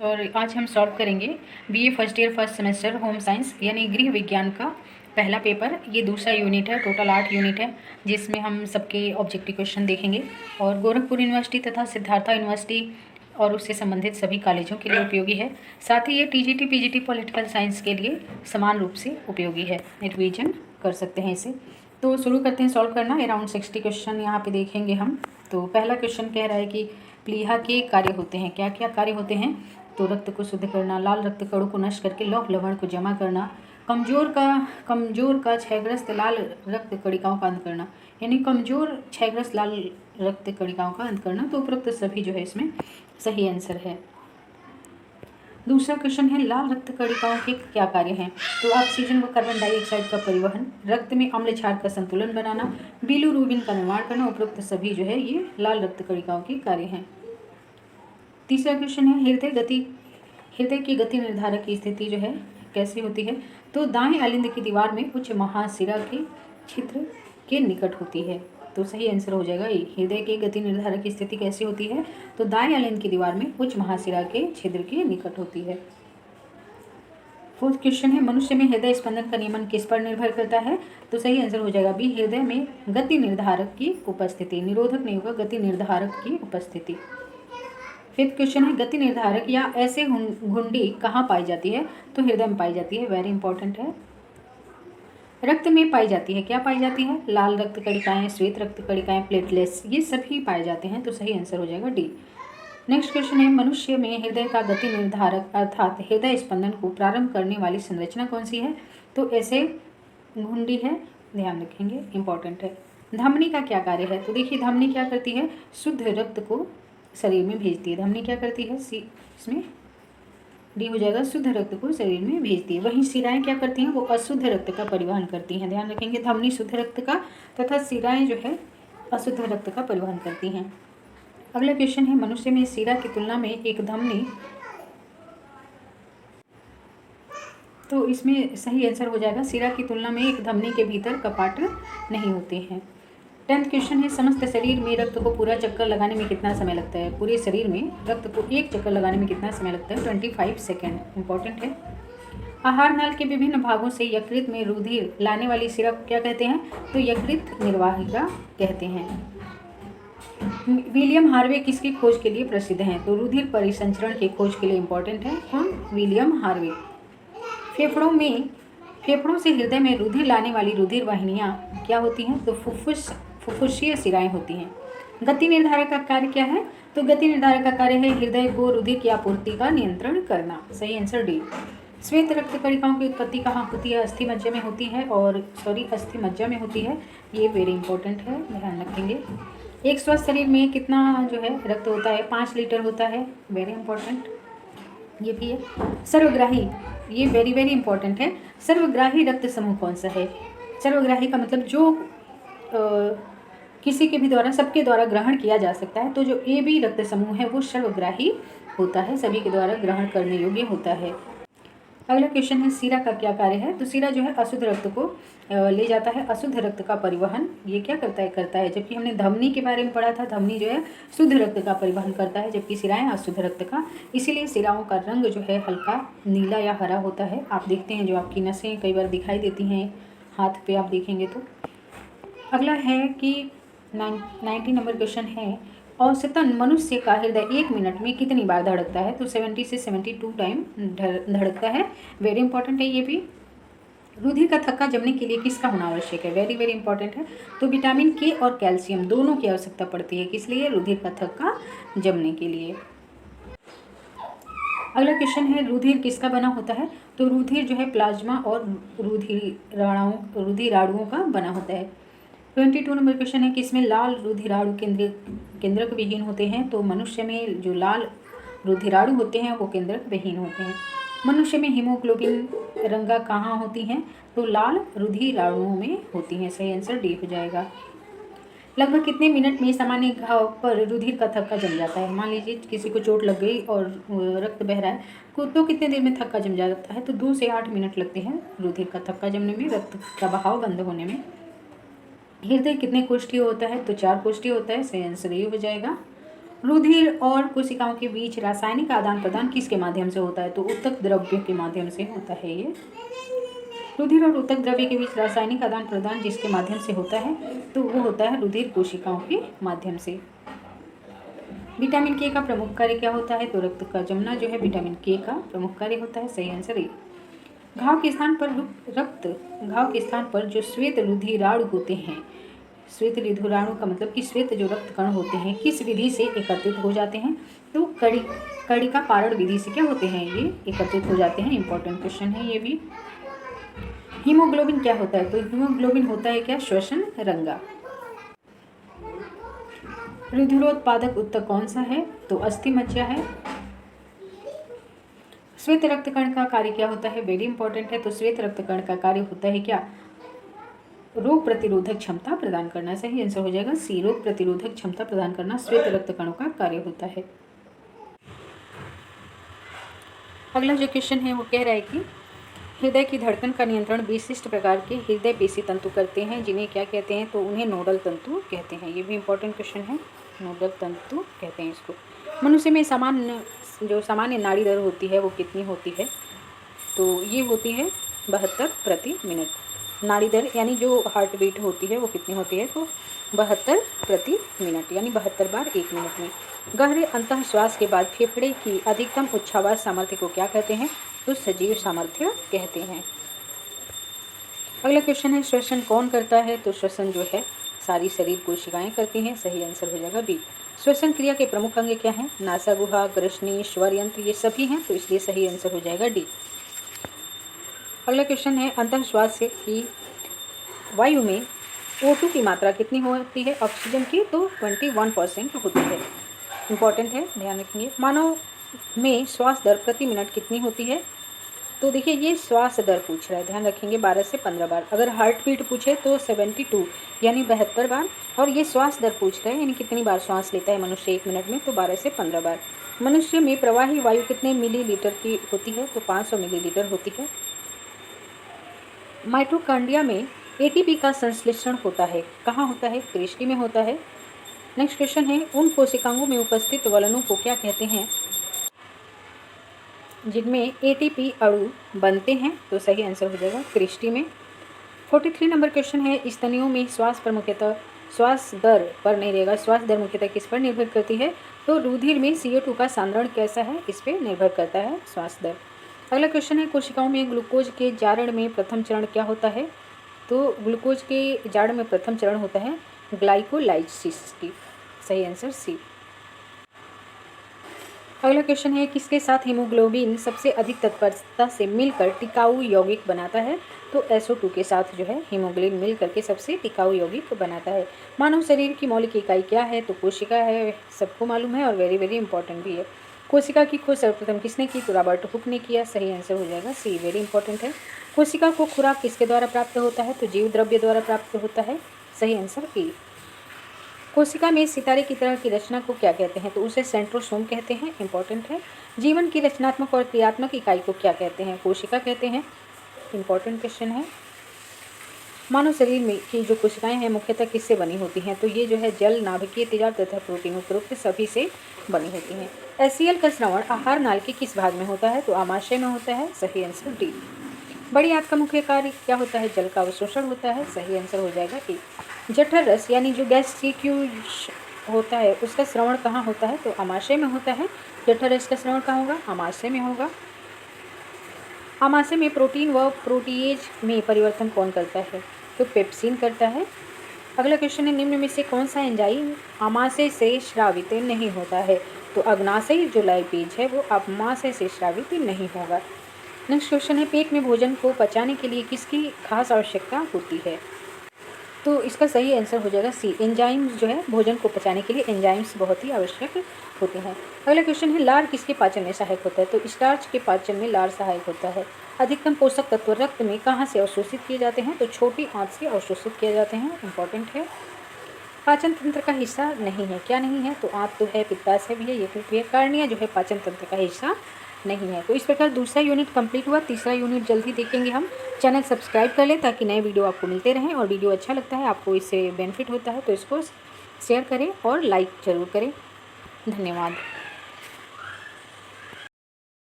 और आज हम सॉल्व करेंगे BA first year first semester home science यानी गृह विज्ञान का पहला पेपर। ये दूसरा यूनिट है, टोटल 8 यूनिट है, जिसमें हम सबके ऑब्जेक्टिव क्वेश्चन देखेंगे और गोरखपुर यूनिवर्सिटी तथा सिद्धार्था यूनिवर्सिटी और उससे संबंधित सभी कॉलेजों के लिए उपयोगी है। साथ ही ये टीजीटी पीजीटी पॉलिटिकल साइंस के लिए समान रूप से उपयोगी है, रिवीजन कर सकते हैं इसे। तो शुरू करते हैं सॉल्व करना। अराउंड 60 क्वेश्चन यहाँ पे देखेंगे हम। तो पहला क्वेश्चन कह रहा है कि प्लीहा के कार्य होते हैं। क्या क्या कार्य होते हैं? तो रक्त को शुद्ध करना, लाल रक्त कणों को नष्ट करके लौह लवण को जमा करना, कमजोर का क्षयग्रस्त लाल रक्त कणिकाओं का अंत करना, यानी कमजोर क्षयग्रस्त लाल रक्त कणिकाओं का अंत करना। तो उपरोक्त सभी जो है इसमें सही आंसर है। दूसरा क्वेश्चन है लाल रक्त कणिकाओं के क्या कार्य हैं? तो ऑक्सीजन व कार्बन डाइऑक्साइड का परिवहन, रक्त में अम्ल क्षार का संतुलन बनाना, बिलिरुबिन का निर्माण करना। उपरोक्त सभी जो है ये लाल रक्त कणिकाओं के कार्य हैं। तीसरा क्वेश्चन है हृदय की गति निर्धारक की स्थिति जो है कैसी होती है? तो दाएं अलिंद की दीवार में उच्च महाशिरा के छिद्र के निकट होती है। तो सही आंसर हो जाएगा ये। हृदय की गति निर्धारक की स्थिति कैसी होती है? तो दाएं अलिंद की दीवार में उच्च महाशिरा के छिद्र के निकट होती है। फोर्थ क्वेश्चन है मनुष्य में हृदय स्पंदन का नियमन किस पर निर्भर करता है? तो सही आंसर हो जाएगा बी, हृदय में गति निर्धारक की उपस्थिति। निरोधक नहीं होगा, गति निर्धारक की उपस्थिति। फिफ्थ क्वेश्चन है गति निर्धारक या ऐसे घुंडी कहाँ पाई जाती है? तो हृदय में पाई जाती है, वेरी इंपॉर्टेंट है। रक्त में पाई जाती है, क्या पाई जाती है? लाल रक्त कणिकाएं, श्वेत रक्त कणिकाएं, प्लेटलेट्स, ये सभी पाए जाते हैं। तो सही आंसर हो जाएगा डी। नेक्स्ट क्वेश्चन है मनुष्य में हृदय का गति निर्धारक अर्थात हृदय स्पंदन को प्रारंभ करने वाली संरचना कौन सी है? तो ऐसे घुंडी है, ध्यान रखेंगे, इंपॉर्टेंट है। धमनी का क्या कार्य है? तो देखिए धमनी क्या करती है? शुद्ध रक्त को शरीर में भेजती है। धमनी क्या करती है? सी, इसमें डी हो जाएगा, शुद्ध रक्त को शरीर में भेजती है। वहीं शिराएं क्या करती हैं? वो अशुद्ध रक्त का परिवहन करती हैं। ध्यान रखेंगे, धमनी शुद्ध रक्त का तथा शिराएं जो है अशुद्ध रक्त का परिवहन करती हैं। अगला क्वेश्चन है मनुष्य में शिरा की तुलना में एक धमनी, तो इसमें सही आंसर हो जाएगा शिरा की तुलना में एक धमनी के भीतर कपाट नहीं होते हैं। 10th क्वेश्चन है समस्त शरीर में रक्त को पूरा चक्कर लगाने में कितना समय लगता है? पूरे शरीर में रक्त को एक चक्कर लगाने में कितना समय लगता है? 25 सेकेंड, इंपॉर्टेंट है। आहार नाल के विभिन्न भागों से यकृत में रुधिर लाने वाली शिरा को क्या कहते हैं? तो यकृत निर्वाहिका कहते हैं। विलियम हार्वे किसकी खोज के लिए प्रसिद्ध हैं? तो रुधिर परिसंचरण की खोज के लिए इंपॉर्टेंट है। कौन? William Harvey. फेफड़ों से हृदय में रुधिर लाने वाली रुधिर वाहिनियाँ क्या होती हैं? तो फुफ्फुसीय शिराएं होती हैं। गति निर्धारक का कार्य क्या है? तो गति निर्धारक का कार्य है हृदय को रुधिर की आपूर्ति का नियंत्रण करना। सही आंसर डी। श्वेत रक्त कणिकाओं की उत्पत्ति कहाँ होती है? अस्थि मज्जा में होती है, अस्थि मज्जा में होती है। ये वेरी इंपॉर्टेंट है, ध्यान रखेंगे। एक स्वस्थ शरीर में कितना जो है रक्त होता है? 5 लीटर होता है, वेरी इंपॉर्टेंट। ये भी है। सर्वग्राही, ये वेरी वेरी इंपॉर्टेंट है। सर्वग्राही रक्त समूह कौन सा है? सर्वग्राही का मतलब जो किसी के भी द्वारा, सबके द्वारा ग्रहण किया जा सकता है। तो जो ए बी रक्त समूह है वो सर्वग्राही होता है, सभी के द्वारा ग्रहण करने योग्य होता है। अगला क्वेश्चन है शिरा का क्या कार्य है? तो शिरा जो है अशुद्ध रक्त को ले जाता है, अशुद्ध रक्त का परिवहन ये क्या करता है। जबकि हमने धमनी के बारे में पढ़ा था, धमनी जो है शुद्ध रक्त का परिवहन करता है, जबकि शिराएं अशुद्ध रक्त का। इसीलिए शिराओं का रंग जो है हल्का नीला या हरा होता है। आप देखते हैं जो आपकी नसें कई बार दिखाई देती हैं हाथ पे, आप देखेंगे तो। अगला है कि 90 नंबर क्वेश्चन है औसतन मनुष्य का हृदय 1 मिनट में कितनी बार धड़कता है? तो 70 से 72 टाइम धड़कता है, वेरी इंपॉर्टेंट है ये भी। रुधिर का थक्का जमने के लिए किसका होना आवश्यक है? वेरी वेरी इंपॉर्टेंट है। तो विटामिन के और कैल्शियम दोनों की आवश्यकता पड़ती है, किस लिए? रुधिर का थक्का जमने के लिए। अगला क्वेश्चन है रुधिर किसका बना होता है? तो रुधिर जो है प्लाज्मा और रुधिराणुओं का बना होता है। 22 नंबर क्वेश्चन है कि इसमें लाल रुधिराणु केंद्रक विहीन होते हैं। तो मनुष्य में जो लाल रुधिराणु होते हैं वो केंद्रक विहीन होते हैं। मनुष्य में हीमोग्लोबिन रंगा कहाँ होती हैं? तो लाल रुधिराणुओं में होती हैं। सही आंसर डी हो जाएगा। लगभग कितने मिनट में सामान्य घाव पर रुधिर का थक्का जम जाता है? मान लीजिए किसी को चोट लग गई और रक्त बह रहा है तो कितने देर में थक्का जम जाता है? तो 2 से 8 मिनट लगते हैं रुधिर का थक्का जमने में, रक्त का बहाव बंद होने में। हृदय कितने कोष्ठीय होता है? तो 4 कोष्ठीय होता है, सही आंसर ये हो जाएगा। रुधिर और कोशिकाओं के बीच रासायनिक आदान प्रदान किसके माध्यम से होता है? तो ऊतक द्रव्य के माध्यम से होता है ये। रुधिर और ऊतक द्रव्य के बीच रासायनिक आदान प्रदान जिसके माध्यम से होता है तो वो होता है रुधिर कोशिकाओं के माध्यम से। विटामिन के का प्रमुख कार्य क्या होता है? तो रक्त का जमना जो है विटामिन के का प्रमुख कार्य होता है। सही आंसर ए। घाव के स्थान पर जो श्वेत रुधिराणु होते हैं, श्वेत रुधिराणु का मतलब कि श्वेत जो रक्त कण होते हैं किस विधि से एकत्रित हो जाते हैं? तो कणिका पारण विधि से क्या होते हैं? ये एकत्रित हो जाते हैं। इंपॉर्टेंट क्वेश्चन है ये भी। हीमोग्लोबिन क्या होता है? तो हीमोग्लोबिन होता है क्या? श्वसन रंगा। रुधिरोत्पादक ऊतक कौन सा है? तो अस्थि मज्जा है। श्वेत रक्त कण का कार्य क्या होता है? वेरी इंपॉर्टेंट है। तो श्वेत रक्त कण का कार्य होता है क्या? रोग प्रतिरोधक क्षमता प्रदान करना। सही आंसर हो जाएगा सी। रोग प्रतिरोधक क्षमता प्रदान करना श्वेत रक्त कणों का कार्य होता है। अगला जो क्वेश्चन है वो कह रहा है कि हृदय की धड़कन का नियंत्रण विशिष्ट प्रकार के हृदय पेशी तंतु करते हैं, जिन्हें क्या कहते हैं? तो उन्हें नोडल तंतु कहते हैं। ये भी इंपॉर्टेंट क्वेश्चन है। नोडल तंतु कहते हैं इसको। मनुष्य में सामान्य नाड़ी दर होती है वो कितनी होती है? तो ये होती है 72 प्रति मिनट। नाड़ी दर यानी जो हार्ट बीट होती है वो कितनी होती है? तो 72 प्रति मिनट यानी 72 बार 1 मिनट में। गहरे अंतः श्वास के बाद फेफड़े की अधिकतम उच्छ्वास सामर्थ्य को क्या कहते हैं? तो सजीव सामर्थ्य कहते हैं। अगला क्वेश्चन है श्वसन कौन करता है? तो श्वसन जो है सारी शरीर कोशिकाएं करती हैं। सही आंसर हो जाएगा बी। श्वसन क्रिया के प्रमुख अंग क्या हैं? नासागुहा, ग्रसनी, स्वर यंत्र, ये सभी हैं, तो इसलिए सही आंसर हो जाएगा डी। अगला क्वेश्चन है अंतः श्वास से की वायु में O2 की मात्रा कितनी होती है? ऑक्सीजन की तो 21% होती है। इंपॉर्टेंट है, ध्यान रखेंगे। मानव में श्वास दर प्रति मिनट कितनी होती है? तो देखिए ये श्वास दर पूछ रहा है, ध्यान रखेंगे 12 से 15 बार। अगर हार्ट बीट पूछे तो 72 यानी 72 बार, और ये श्वास दर पूछ रहा है यानी कितनी बार श्वास लेता है मनुष्य 1 मिनट में, तो 12 से 15 बार। मनुष्य में प्रवाही वायु कितने मिलीलीटर की होती है? तो 500 मिलीलीटर होती है। माइटोकॉन्ड्रिया में एटीपी का संश्लेषण होता है, कहाँ होता है? क्रिस्टी में होता है। नेक्स्ट क्वेश्चन है उन कोशिकाओं में उपस्थित वलनों को क्या कहते हैं जिनमें एटीपी अणु बनते हैं? तो सही आंसर हो जाएगा क्रिस्टी में। 43 नंबर क्वेश्चन है स्तनियों में श्वास दर पर नहीं रहेगा, श्वास दर मुख्यतः किस पर निर्भर करती है? तो रुधिर में CO2 का सांद्रण कैसा है, इस पर निर्भर करता है श्वास दर। अगला क्वेश्चन है कोशिकाओं में ग्लूकोज के जारण में प्रथम चरण क्या होता है? तो ग्लूकोज के जारण में प्रथम चरण होता है ग्लाइकोलाइसिस की। सही आंसर सी। अगला क्वेश्चन है किसके साथ हीमोग्लोबिन सबसे अधिक तत्परता से मिलकर टिकाऊ यौगिक बनाता है? तो SO2 के साथ जो है हीमोग्लोबिन मिल करके सबसे टिकाऊ यौगिक बनाता है। मानव शरीर की मौलिक इकाई क्या है? तो कोशिका है, सबको मालूम है और वेरी वेरी इंपॉर्टेंट भी है। कोशिका की खोज सर्वप्रथम किसने की? तो रॉबर्ट हुक ने किया। सही आंसर हो जाएगा सी, वेरी इंपॉर्टेंट है। कोशिका को खुराक किसके द्वारा प्राप्त होता है? तो जीव द्रव्य द्वारा प्राप्त होता है। सही आंसर ए। कोशिका में सितारे की तरह की रचना को क्या कहते हैं? तो उसे सेंट्रोसोम कहते हैं। इंपॉर्टेंट है। जीवन की रचनात्मक और क्रियात्मक इकाई को क्या कहते हैं? कोशिका कहते हैं। इंपॉर्टेंट क्वेश्चन है। मानव शरीर में की जो कोशिकाएं हैं मुख्यतः किससे बनी होती हैं? तो ये जो है जल, नाभिकीय तेजाब तथा प्रोटीन उपरोक्त सभी से बनी होती हैं। HCl का स्रवण आहार नाल के किस भाग में होता है? तो आमाशय में होता है। सही आंसर डी। बड़ी आंत का मुख्य कार्य क्या होता है? जल का अवशोषण होता है। सही आंसर हो जाएगा ए। जठर रस यानी जो गैस्ट्रिक्यूज होता है उसका श्रवण कहाँ होता है? तो आमाशय में होता है। जठर रस का श्रवण कहाँ होगा? आमाशय में होगा। आमाशय में प्रोटीन व प्रोटीएज में परिवर्तन कौन करता है? तो पेप्सिन करता है। अगला क्वेश्चन है निम्न में से कौन सा एंजाइम आमाशय से स्रावित नहीं होता है? तो अग्नाशय जो लाइपेज है वो आमाशय से स्रावित नहीं होगा। नेक्स्ट क्वेश्चन है पेट में भोजन को पचाने के लिए किसकी खास आवश्यकता होती है? तो इसका सही आंसर हो जाएगा सी। एंजाइम्स जो है भोजन को पचाने के लिए एंजाइम्स बहुत ही आवश्यक होते हैं। अगला क्वेश्चन है लार किसके पाचन में सहायक होता है? तो स्टार्च के पाचन में लार सहायक होता है। अधिकतम पोषक तत्व रक्त में कहाँ से अवशोषित किए जाते हैं? तो छोटी आंत से अवशोषित किए जाते हैं। इंपॉर्टेंट है। पाचन तंत्र का हिस्सा नहीं है, क्या नहीं है? तो आंत तो है, पित्ताशय भी है, यकृत भी है। कार्निया जो है पाचन तंत्र का हिस्सा नहीं है। तो इस प्रकार दूसरा यूनिट कंप्लीट हुआ। तीसरा यूनिट जल्दी देखेंगे हम। चैनल सब्सक्राइब कर लें ताकि नए वीडियो आपको मिलते रहें, और वीडियो अच्छा लगता है, आपको इससे बेनिफिट होता है तो इसको शेयर करें और लाइक ज़रूर करें। धन्यवाद।